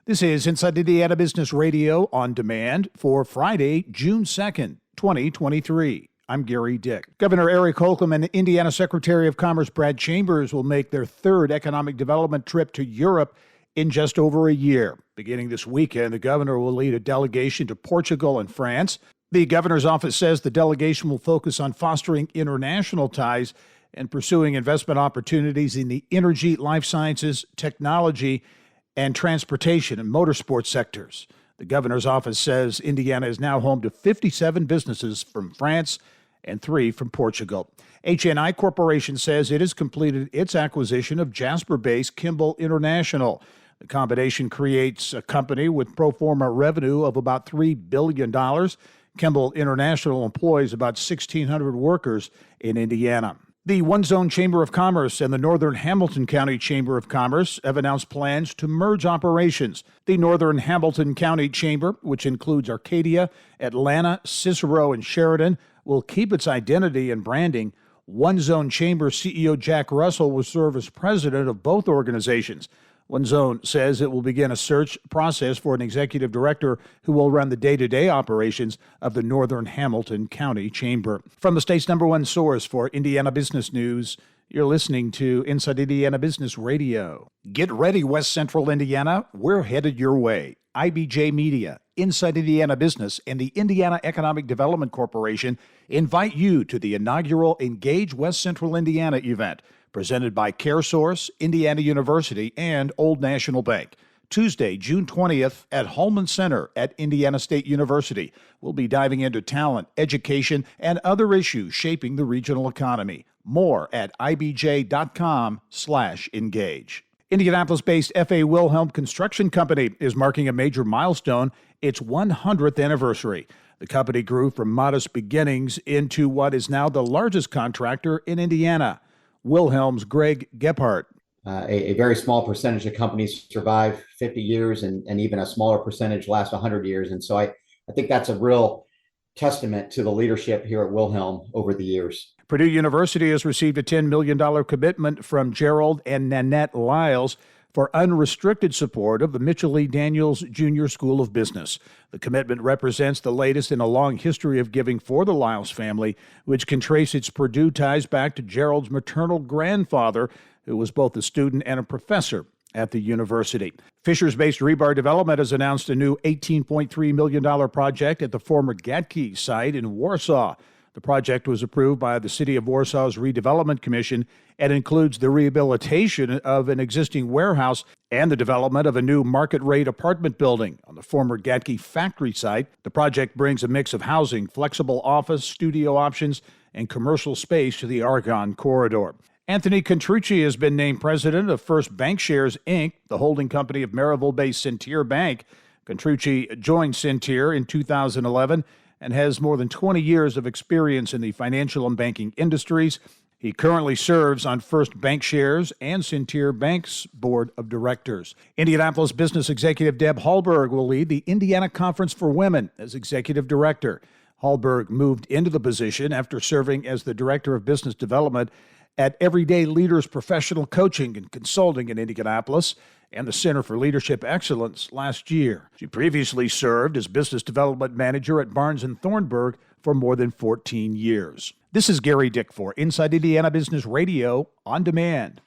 This is Inside Indiana Business Radio on demand for Friday, June 2nd, 2023. I'm Gary Dick. Governor Eric Holcomb and Indiana Secretary of Commerce Brad Chambers will make their third economic development trip to Europe in just over a year. Beginning this weekend, the governor will lead a delegation to Portugal and France. The governor's office says the delegation will focus on fostering international ties and pursuing investment opportunities in the energy, life sciences, technology, and transportation and motorsport sectors. The governor's office says Indiana is now home to 57 businesses from France and 3 from Portugal. HNI Corporation says it has completed its acquisition of Jasper-based Kimball International. The combination creates a company with pro forma revenue of about $3 billion. Kimball International employs about 1,600 workers in Indiana. The One Zone Chamber of Commerce and the Northern Hamilton County Chamber of Commerce have announced plans to merge operations. The Northern Hamilton County Chamber, which includes Arcadia, Atlanta, Cicero, and Sheridan, will keep its identity and branding. One Zone Chamber CEO Jack Russell will serve as president of both organizations. One Zone says it will begin a search process for an executive director who will run the day-to-day operations of the Northern Hamilton County Chamber. From the state's #1 source for Indiana business news, you're listening to Inside Indiana Business Radio. Get ready, West Central Indiana. We're headed your way. IBJ Media, Inside Indiana Business, and the Indiana Economic Development Corporation invite you to the inaugural Engage West Central Indiana event, presented by CareSource, Indiana University, and Old National Bank. Tuesday, June 20th at Holman Center at Indiana State University. We'll be diving into talent, education, and other issues shaping the regional economy. More at ibj.com/engage. Indianapolis-based F.A. Wilhelm Construction Company is marking a major milestone, its 100th anniversary. The company grew from modest beginnings into what is now the largest contractor in Indiana. Wilhelm's Greg Gephardt. A very small percentage of companies survive 50 years and even a smaller percentage last 100 years. And so I think that's a real testament to the leadership here at Wilhelm over the years. Purdue University has received a $10 million commitment from Gerald and Nanette Lyles for unrestricted support of the Mitchell E. Daniels Jr. School of Business. The commitment represents the latest in a long history of giving for the Lyles family, which can trace its Purdue ties back to Gerald's maternal grandfather, who was both a student and a professor at the university. Fishers-based Rebar Development has announced a new $18.3 million project at the former Gatke site in Warsaw. The project was approved by the City of Warsaw's Redevelopment Commission and includes the rehabilitation of an existing warehouse and the development of a new market-rate apartment building on the former Gatke factory site. The project brings a mix of housing, flexible office, studio options, and commercial space to the Argonne Corridor. Anthony Contrucci has been named president of First Bancshares, Inc., the holding company of Maryville-based Centier Bank. Contrucci joined Centier in 2011 and has more than 20 years of experience in the financial and banking industries. He currently serves on First Bancshares and Centier Bank's board of directors. Indianapolis business executive Deb Hallberg will lead the Indiana Conference for Women as executive director. Hallberg moved into the position after serving as the director of business development at Everyday Leaders Professional Coaching and Consulting in Indianapolis and the Center for Leadership Excellence last year. She previously served as business development manager at Barnes & Thornburg for more than 14 years. This is Gary Dick for Inside Indiana Business Radio on demand.